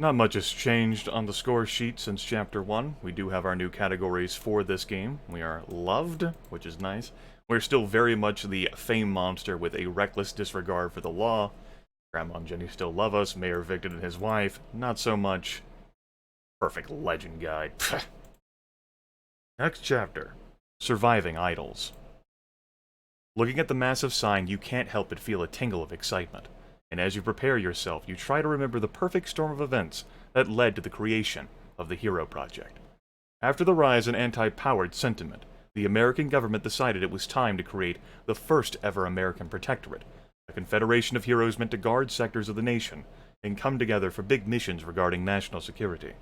Not much has changed on the score sheet since Chapter 1. We do have our new categories for this game. We are loved, which is nice. We're still very much the fame monster with a reckless disregard for the law. Grandma and Jenny still love us. Mayor Victor and his wife, not so much. Perfect legend guide. Next chapter. Surviving Idols. Looking at the massive sign, you can't help but feel a tingle of excitement. And as you prepare yourself, you try to remember the perfect storm of events that led to the creation of the Hero Project. After the rise in anti-powered sentiment, the American government decided it was time to create the first ever American protectorate, a confederation of heroes meant to guard sectors of the nation and come together for big missions regarding national security.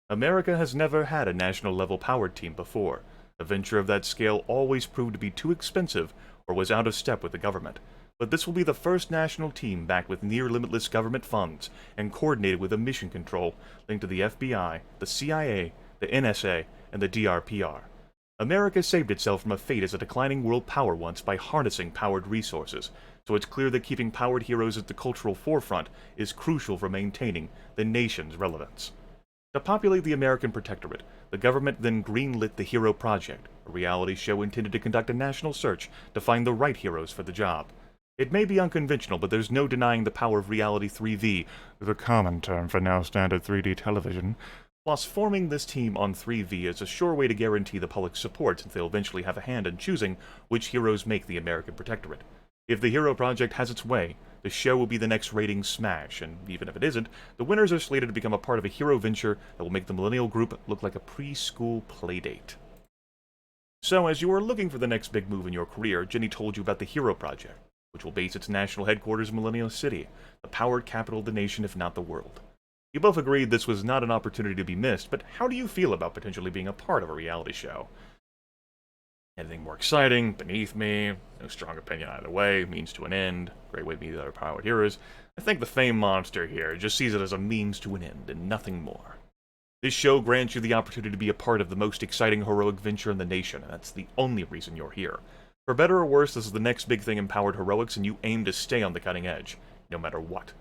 America has never had a national-level powered team before. A venture of that scale always proved to be too expensive or was out of step with the government. But this will be the first national team backed with near-limitless government funds and coordinated with a mission control linked to the FBI, the CIA, the NSA, and the DRPR. America saved itself from a fate as a declining world power once by harnessing powered resources, so it's clear that keeping powered heroes at the cultural forefront is crucial for maintaining the nation's relevance. To populate the American Protectorate, the government then greenlit the Hero Project, a reality show intended to conduct a national search to find the right heroes for the job. It may be unconventional, but there's no denying the power of Reality 3V, the common term for now standard 3D television. Plus, forming this team on 3V is a sure way to guarantee the public's support since they'll eventually have a hand in choosing which heroes make the American Protectorate. If the Hero Project has its way, the show will be the next ratings smash, and even if it isn't, the winners are slated to become a part of a hero venture that will make the Millennial Group look like a preschool playdate. So, as you are looking for the next big move in your career, Jenny told you about the Hero Project, which will base its national headquarters in Millennial City, the powered capital of the nation if not the world. You both agreed this was not an opportunity to be missed, but how do you feel about potentially being a part of a reality show? Anything more exciting? Beneath me? No strong opinion either way. Means to an end. Great way to meet the other powered heroes. I think the fame monster here just sees it as a means to an end and nothing more. This show grants you the opportunity to be a part of the most exciting heroic venture in the nation, and that's the only reason you're here. For better or worse, this is the next big thing in powered heroics, and you aim to stay on the cutting edge, no matter what.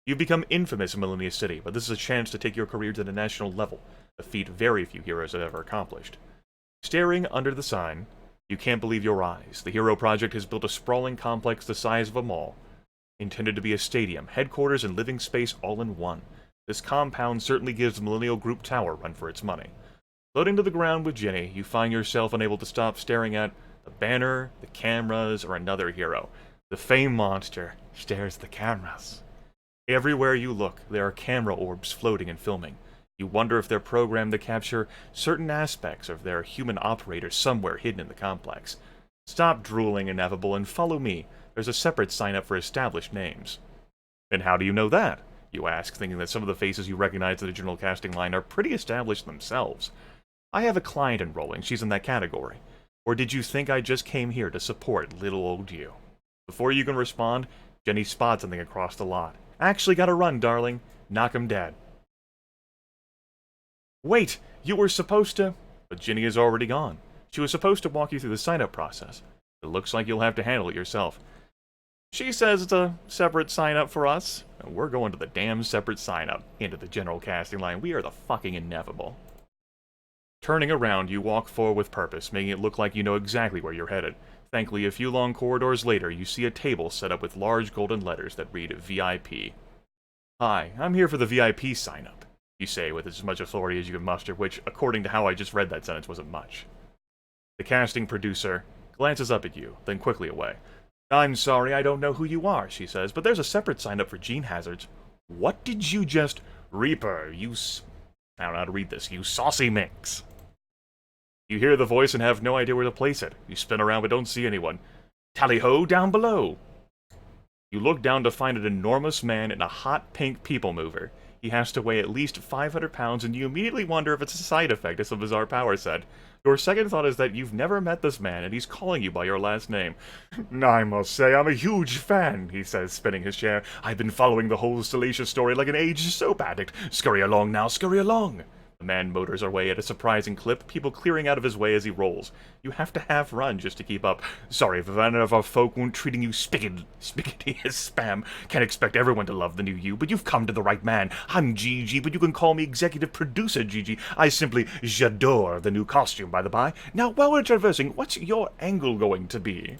You've become infamous in Millennia City, but this is a chance to take your career to the national level, a feat very few heroes have ever accomplished. Staring under the sign, you can't believe your eyes. The Hero Project has built a sprawling complex the size of a mall, intended to be a stadium, headquarters, and living space all in one. This compound certainly gives the Millennial Group Tower a run for its money. Floating to the ground with Jenny, you find yourself unable to stop staring at the banner, the cameras, or another hero. The fame monster stares at the cameras. Everywhere you look, there are camera orbs floating and filming. You wonder if they're programmed to capture certain aspects of their human operators somewhere hidden in the complex. Stop drooling, Ineffable, and follow me. There's a separate sign-up for established names. And how do you know that? You ask, thinking that some of the faces you recognize in the general casting line are pretty established themselves. I have a client enrolling, she's in that category. Or did you think I just came here to support little old you? Before you can respond, Jenny spots something across the lot. Actually gotta run, darling. Knock him dead. Wait, you were supposed to... But Jenny is already gone. She was supposed to walk you through the sign-up process. It looks like you'll have to handle it yourself. She says it's a separate sign-up for us, and we're going to the damn separate sign-up into the general casting line. We are the fucking Ineffable. Turning around, you walk forward with purpose, making it look like you know exactly where you're headed. Thankfully, a few long corridors later, you see a table set up with large golden letters that read VIP. Hi, I'm here for the VIP sign-up, you say with as much authority as you can muster, which, according to how I just read that sentence, wasn't much. The casting producer glances up at you, then quickly away. I'm sorry, I don't know who you are, she says, but there's a separate sign-up for gene hazards. What did you just... Reaper, I don't know how to read this, you saucy minx. You hear the voice and have no idea where to place it. You spin around but don't see anyone. Tally-ho, down below! You look down to find an enormous man in a hot pink people mover. He has to weigh at least 500 pounds, and you immediately wonder if it's a side effect of some bizarre power set. Your second thought is that you've never met this man, and he's calling you by your last name. I must say, I'm a huge fan, he says, spinning his chair. I've been following the whole Salacious story like an aged soap addict. Scurry along now, scurry along. The man motors away at a surprising clip, people clearing out of his way as he rolls. You have to half run just to keep up. Sorry if any of our folk weren't treating you spiggity as spam. Can't expect everyone to love the new you, but you've come to the right man. I'm GG, but you can call me executive producer GG. I simply j'adore the new costume, by the by. Now, while we're traversing, what's your angle going to be?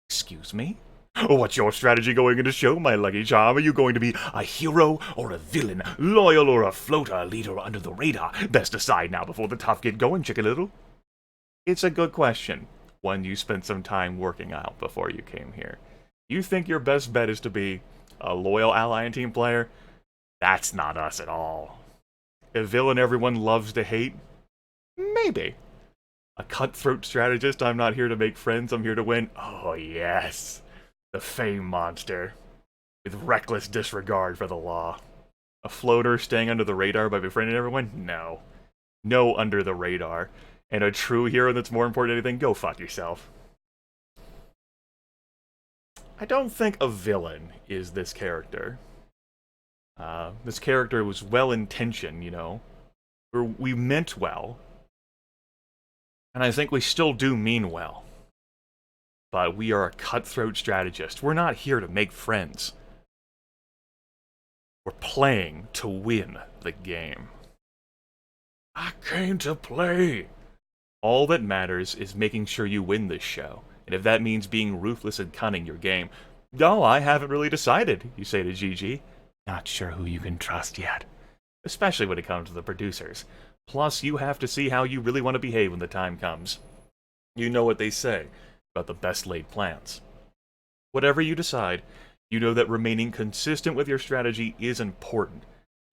Excuse me? What's your strategy going into show, my lucky charm? Are you going to be a hero or a villain? Loyal or a floater, leader under the radar? Best decide now before the tough get going, Chicken Little. It's a good question. One you spent some time working out before you came here. You think your best bet is to be a loyal ally and team player? That's not us at all. A villain everyone loves to hate? Maybe. A cutthroat strategist? I'm not here to make friends, I'm here to win. Oh, yes. The fame monster, with reckless disregard for the law. A floater staying under the radar by befriending everyone? No. No under the radar. And a true hero that's more important than anything? Go fuck yourself. I don't think a villain is this character. This character was well-intentioned, you know. We meant well. And I think we still do mean well. But we are a cutthroat strategist. We're not here to make friends. We're playing to win the game. I came to play. All that matters is making sure you win this show. And if that means being ruthless and cunning your game, no, I haven't really decided, you say to GG. Not sure who you can trust yet. Especially when it comes to the producers. Plus, you have to see how you really want to behave when the time comes. You know what they say about the best laid plans. Whatever you decide, you know that remaining consistent with your strategy is important.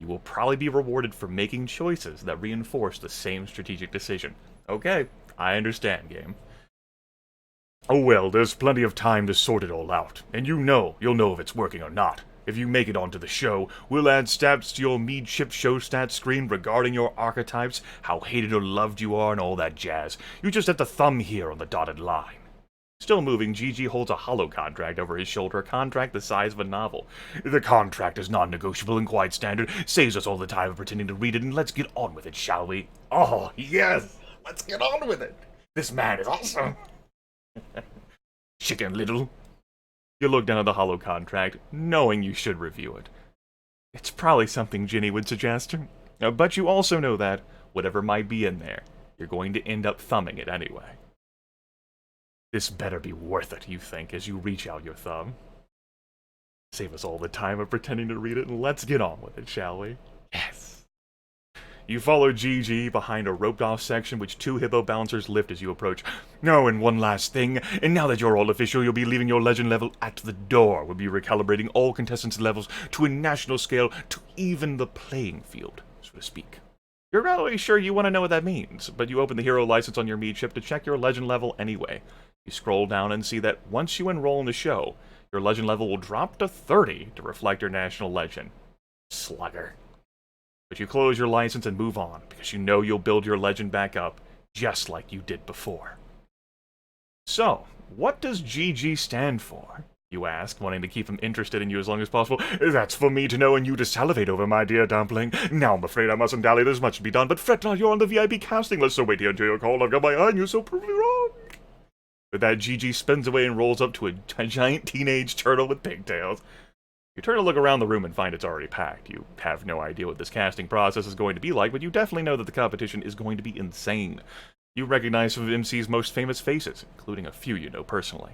You will probably be rewarded for making choices that reinforce the same strategic decision. Okay, I understand, game. Oh well, there's plenty of time to sort it all out, and you'll know if it's working or not. If you make it onto the show, we'll add stats to your midship show stats screen regarding your archetypes, how hated or loved you are, and all that jazz. You just have to thumb here on the dotted line. Still moving, GG holds a hollow contract over his shoulder, a contract the size of a novel. The contract is non-negotiable and quite standard, saves us all the time of pretending to read it, and let's get on with it, shall we? Oh, yes! Let's get on with it! This man is awesome! Chicken Little. You look down at the hollow contract, knowing you should review it. It's probably something Ginny would suggest, but you also know that, whatever might be in there, you're going to end up thumbing it anyway. This better be worth it, you think, as you reach out your thumb. Save us all the time of pretending to read it, and let's get on with it, shall we? Yes. You follow GG behind a roped-off section which 2 hippo bouncers lift as you approach. Oh, and one last thing, and now that you're all official, you'll be leaving your legend level at the door. We'll be recalibrating all contestants' levels to a national scale to even the playing field, so to speak. You're not really sure you want to know what that means, but you open the hero license on your midship to check your legend level anyway. You scroll down and see that once you enroll in the show, your legend level will drop to 30 to reflect your national legend. Slugger. But you close your license and move on, because you know you'll build your legend back up, just like you did before. So, what does GG stand for? You ask, wanting to keep him interested in you as long as possible. That's for me to know and you to salivate over, my dear dumpling. Now I'm afraid I mustn't dally, there's much to be done, but fret not, you're on the VIP casting list, so wait here until your call. I've got my eye on you, so prove me wrong. With that, GG spins away and rolls up to a giant teenage turtle with pigtails. You turn to look around the room and find it's already packed. You have no idea what this casting process is going to be like, but you definitely know that the competition is going to be insane. You recognize some of MC's most famous faces, including a few you know personally.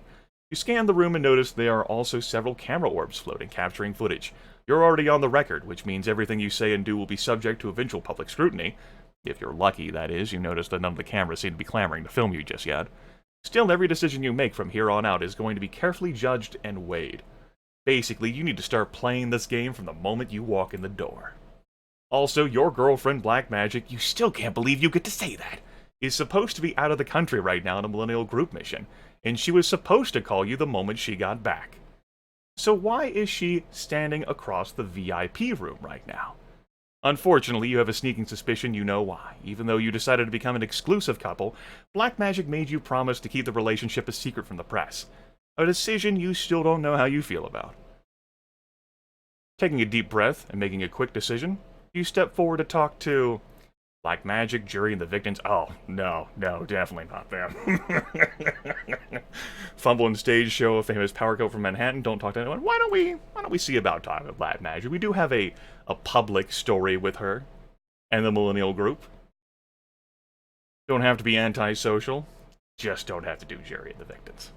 You scan the room and notice there are also several camera orbs floating, capturing footage. You're already on the record, which means everything you say and do will be subject to eventual public scrutiny. If you're lucky, that is. You notice that none of the cameras seem to be clamoring to film you just yet. Still, every decision you make from here on out is going to be carefully judged and weighed. Basically, you need to start playing this game from the moment you walk in the door. Also, your girlfriend, Black Magic, you still can't believe you get to say that, is supposed to be out of the country right now on a Millennial group mission, and she was supposed to call you the moment she got back. So why is she standing across the VIP room right now? Unfortunately, you have a sneaking suspicion you know why. Even though you decided to become an exclusive couple, Black Magic made you promise to keep the relationship a secret from the press. A decision you still don't know how you feel about. Taking a deep breath and making a quick decision, You step forward to talk to Black Magic, Jury, and the victims. Oh, no, definitely not them. Fumble and stage show a famous power coat from Manhattan. Don't talk to anyone. Why don't we see about talking with Black Magic? We do have a public story with her and the Millennial Group. Don't have to be antisocial. Just don't have to do Jury and the victims.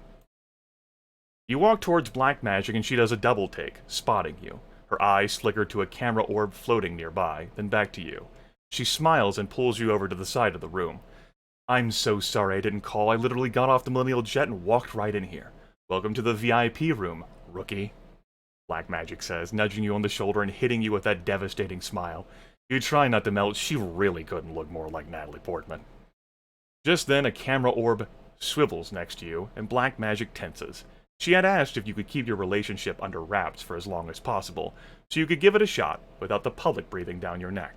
You walk towards Black Magic and she does a double take, spotting you. Her eyes flicker to a camera orb floating nearby, then back to you. She smiles and pulls you over to the side of the room. I'm so sorry I didn't call. I literally got off the Millennial Jet and walked right in here. Welcome to the VIP room, rookie. Black Magic says, nudging you on the shoulder and hitting you with that devastating smile. You try not to melt. She really couldn't look more like Natalie Portman. Just then, a camera orb swivels next to you, and Black Magic tenses. She had asked if you could keep your relationship under wraps for as long as possible, so you could give it a shot without the public breathing down your neck.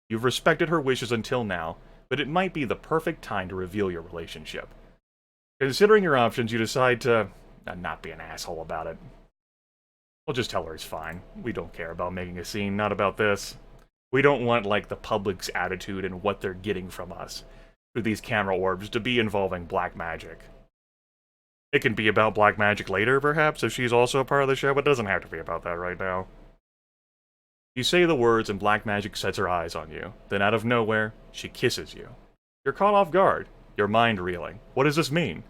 You've respected her wishes until now, but it might be the perfect time to reveal your relationship. Considering your options, you decide to not be an asshole about it. We'll just tell her it's fine. We don't care about making a scene, not about this. We don't want, like, the public's attitude and what they're getting from us through these camera orbs to be involving Black Magic. It can be about Black Magic later, perhaps, if she's also a part of the show, but it doesn't have to be about that right now. You say the words and Black Magic sets her eyes on you. Then out of nowhere, she kisses you. You're caught off guard, your mind reeling. What does this mean?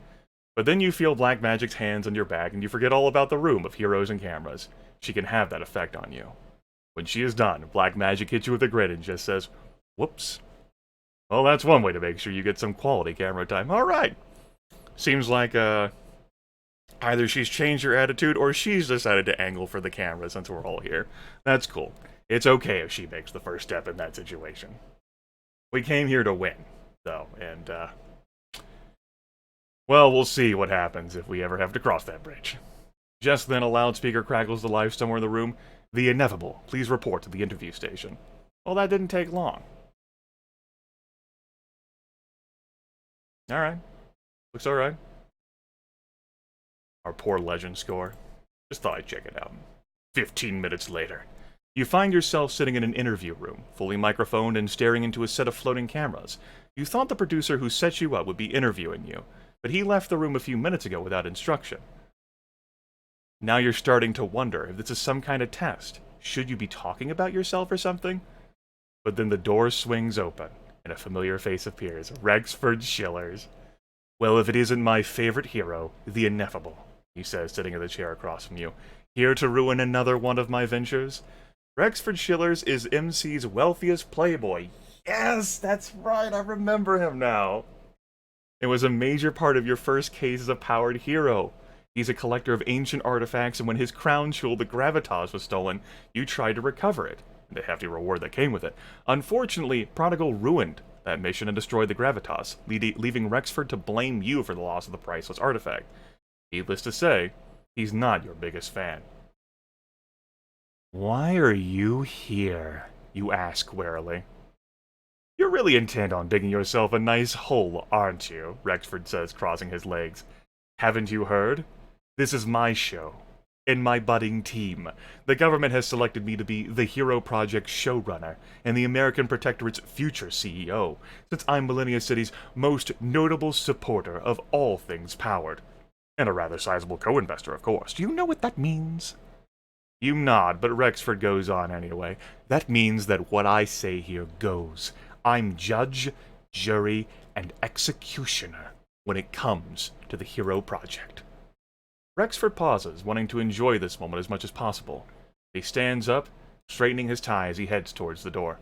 But then you feel Black Magic's hands on your back and you forget all about the room of heroes and cameras. She can have that effect on you. When she is done, Black Magic hits you with a grin and just says, whoops. Well, that's one way to make sure you get some quality camera time. Alright. Seems like, either she's changed her attitude or she's decided to angle for the camera since we're all here. That's cool. It's okay if she makes the first step in that situation. We came here to win, though, and, well, we'll see what happens if we ever have to cross that bridge. Just then, a loudspeaker crackles to life somewhere in the room. The inevitable. Please report to the interview station. Well, that didn't take long. Alright. Looks alright. Our poor legend score. Just thought I'd check it out. 15 minutes later. You find yourself sitting in an interview room, fully microphoned and staring into a set of floating cameras. You thought the producer who set you up would be interviewing you, but he left the room a few minutes ago without instruction. Now you're starting to wonder if this is some kind of test. Should you be talking about yourself or something? But then the door swings open, and a familiar face appears. Rexford Schillers. Well, if it isn't my favorite hero, the ineffable, he says, sitting in the chair across from you. Here to ruin another one of my ventures? Rexford Schillers is MC's wealthiest playboy. Yes, that's right, I remember him now. It was a major part of your first case as a powered hero. He's a collector of ancient artifacts, and when his crown jewel, the Gravitas, was stolen, you tried to recover it, and the hefty reward that came with it. Unfortunately, Prodigal ruined that mission and destroyed the Gravitas, leaving Rexford to blame you for the loss of the priceless artifact. Needless to say, he's not your biggest fan. Why are you here? You ask warily. You're really intent on digging yourself a nice hole, aren't you? Rexford says, crossing his legs. Haven't you heard? This is my show, and my budding team. The government has selected me to be the Hero Project showrunner and the American Protectorate's future CEO, since I'm Millennia City's most notable supporter of all things powered. And a rather sizable co-investor, of course. Do you know what that means? You nod, but Rexford goes on anyway. That means that what I say here goes. I'm judge, jury, and executioner when it comes to the Hero Project. Rexford pauses, wanting to enjoy this moment as much as possible. He stands up, straightening his tie as he heads towards the door.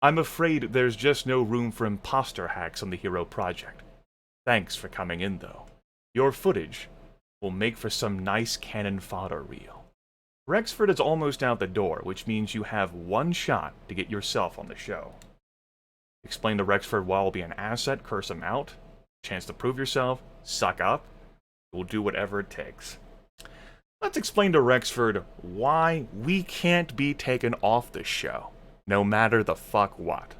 I'm afraid there's just no room for imposter hacks on the Hero Project. Thanks for coming in, though. Your footage will make for some nice cannon fodder reel. Rexford is almost out the door, which means you have one shot to get yourself on the show. Explain to Rexford why I'll be an asset, curse him out, chance to prove yourself, suck up. We'll do whatever it takes. Let's explain to Rexford why we can't be taken off this show, no matter the fuck what.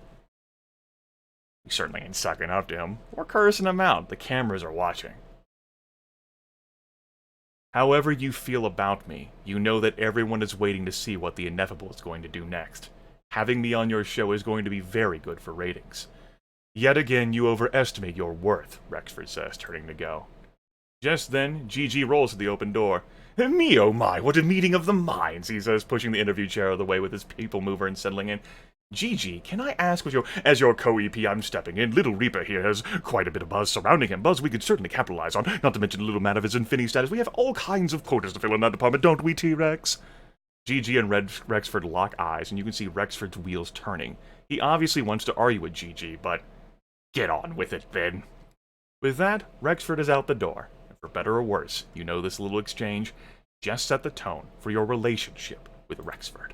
We certainly ain't sucking up to him, or cursing him out. The cameras are watching. However you feel about me, you know that everyone is waiting to see what the ineffable is going to do next. Having me on your show is going to be very good for ratings. Yet again, you overestimate your worth, Rexford says, turning to go. Just then, Gigi rolls to the open door. Me oh my, what a meeting of the minds, he says, pushing the interview chair out of the way with his people mover and settling in. Gigi, can I ask what as your co-EP I'm stepping in, Little Reaper here has quite a bit of buzz surrounding him, buzz we could certainly capitalize on, not to mention a little man of his infinity status. We have all kinds of quotas to fill in that department, don't we, T-Rex? Gigi and Rexford lock eyes, and you can see Rexford's wheels turning. He obviously wants to argue with Gigi, but get on with it, then. With that, Rexford is out the door. And for better or worse, you know this little exchange just set the tone for your relationship with Rexford.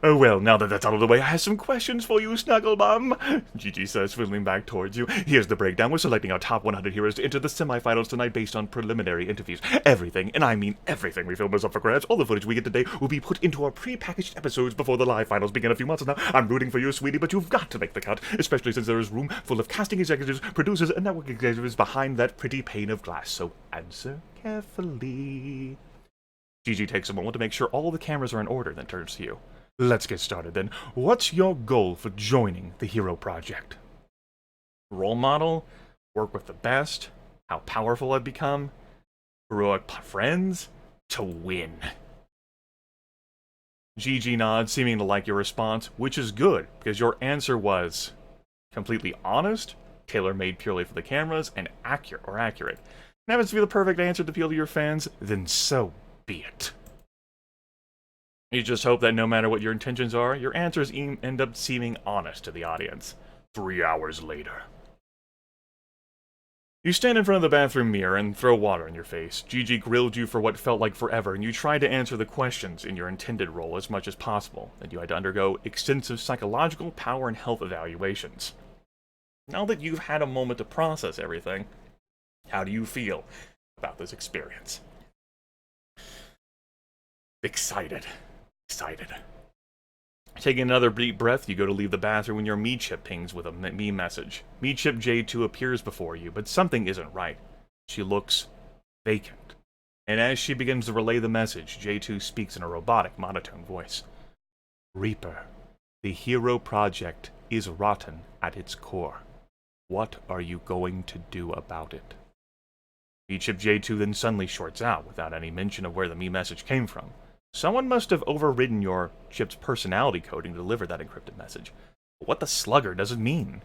Oh well, now that that's out of the way, I have some questions for you, Snugglebum, Gigi says, fiddling back towards you. Here's the breakdown. We're selecting our top 100 heroes to enter the semifinals tonight based on preliminary interviews. Everything, and I mean everything we film is up for grabs. All the footage we get today will be put into our pre-packaged episodes before the live finals begin a few months from now. I'm rooting for you, sweetie, but you've got to make the cut, especially since there is room full of casting executives, producers, and network executives behind that pretty pane of glass, so answer carefully. Gigi takes a moment to make sure all the cameras are in order, then turns to you. Let's get started then. What's your goal for joining the Hero Project? Role model? Work with the best? How powerful I've become? Heroic friends? To win. Gigi nods, seeming to like your response, which is good, because your answer was completely honest, tailor-made purely for the cameras, and accurate. And happens to be the perfect answer to appeal to your fans, then so be it. You just hope that no matter what your intentions are, your answers end up seeming honest to the audience. 3 hours later. You stand in front of the bathroom mirror and throw water in your face. Gigi grilled you for what felt like forever, and you tried to answer the questions in your intended role as much as possible, and you had to undergo extensive psychological, power, and health evaluations. Now that you've had a moment to process everything, how do you feel about this experience? Excited. Taking another deep breath, you go to leave the bathroom when your me chip pings with a me message. Me chip J2 appears before you, but something isn't right. She looks vacant. And as she begins to relay the message, J2 speaks in a robotic, monotone voice. Reaper, the Hero Project is rotten at its core. What are you going to do about it? Me chip J2 then suddenly shorts out without any mention of where the me message came from. Someone must have overridden your chip's personality coding to deliver that encrypted message. But what the slugger does it mean?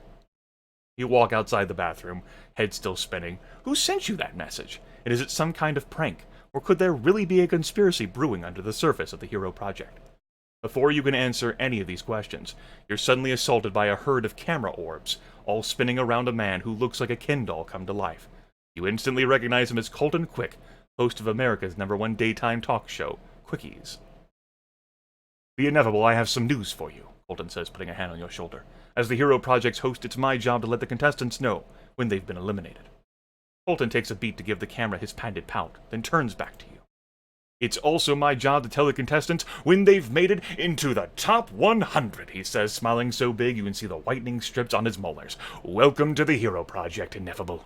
You walk outside the bathroom, head still spinning. Who sent you that message? And is it some kind of prank? Or could there really be a conspiracy brewing under the surface of the Hero Project? Before you can answer any of these questions, you're suddenly assaulted by a herd of camera orbs, all spinning around a man who looks like a Ken doll come to life. You instantly recognize him as Colton Quick, host of America's #1 daytime talk show, Quickies. The inevitable, I have some news for you, Colton says, putting a hand on your shoulder. As the Hero Project's host, it's my job to let the contestants know when they've been eliminated. Colton takes a beat to give the camera his patented pout, then turns back to you. It's also my job to tell the contestants when they've made it into the top 100, he says, smiling so big you can see the whitening strips on his molars. Welcome to the Hero Project, Ineffable.